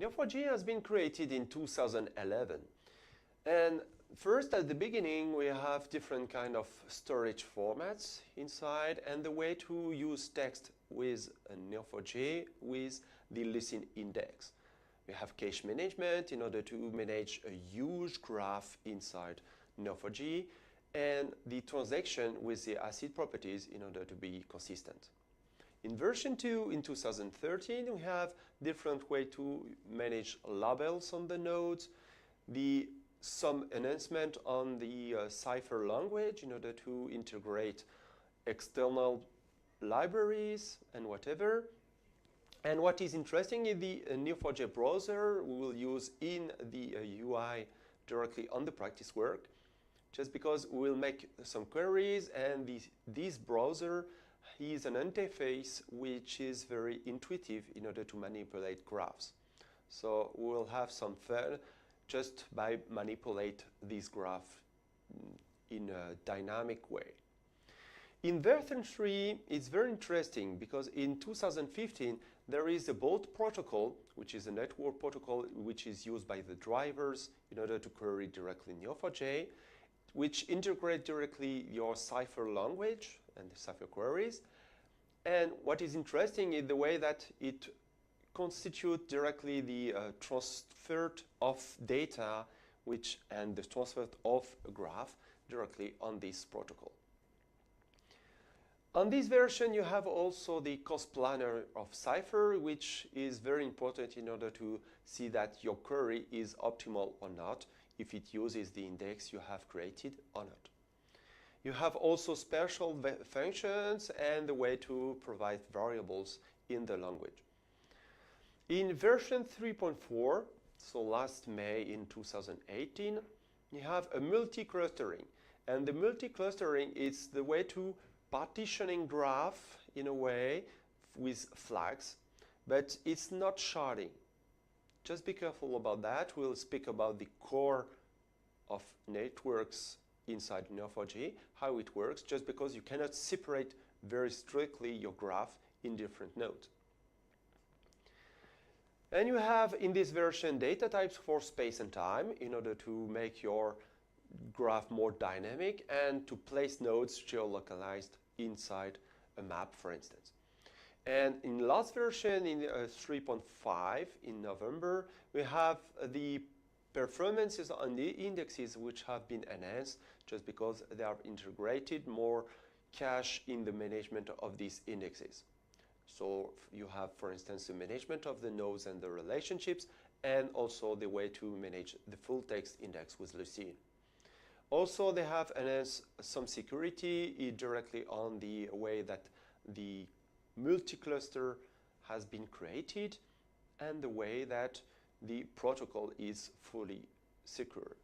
Neo4j has been created in 2011. And first, at the beginning, we have different kind of storage formats inside and the way to use text with Neo4j with the listen index. We have cache management in order to manage a huge graph inside Neo4j and the transaction with the ACID properties in order to be consistent. In version 2, in 2013, we have different way to manage labels on the nodes, some enhancement on the Cypher language in order to integrate external libraries and whatever. And what is interesting is the Neo4j browser we will use in the UI directly on the practice work, just because we will make some queries and this browser is an interface which is very intuitive in order to manipulate graphs. So we will have some fun just by manipulate this graph in a dynamic way. In version 3, it's very interesting because in 2015 there is a BOLT protocol, which is a network protocol which is used by the drivers in order to query directly Neo4j, which integrate directly your Cypher language and the Cypher queries. And what is interesting is the way that it constitutes directly the transfer of data and the transfer of a graph directly on this protocol. On this version, you have also the cost planner of Cypher, which is very important in order to see that your query is optimal or not, if it uses the index you have created or not. You have also special functions and the way to provide variables in the language. In version 3.4, so last May in 2018, you have a multi-clustering. And the multi-clustering is the way to partitioning graph in a way with flags, but it's not sharding. Just be careful about that. We'll speak about the core of networks inside Neo4j, how it works, just because you cannot separate very strictly your graph in different nodes. And you have in this version data types for space and time in order to make your graph more dynamic and to place nodes geolocalized inside a map, for instance. And in last version, in 3.5 in November, we have the performances on the indexes which have been enhanced just because they have integrated more cache in the management of these indexes. So you have, for instance, the management of the nodes and the relationships, and also the way to manage the full text index with Lucene. Also, they have enhanced some security directly on the way that the multi-cluster has been created and the way that the protocol is fully secured.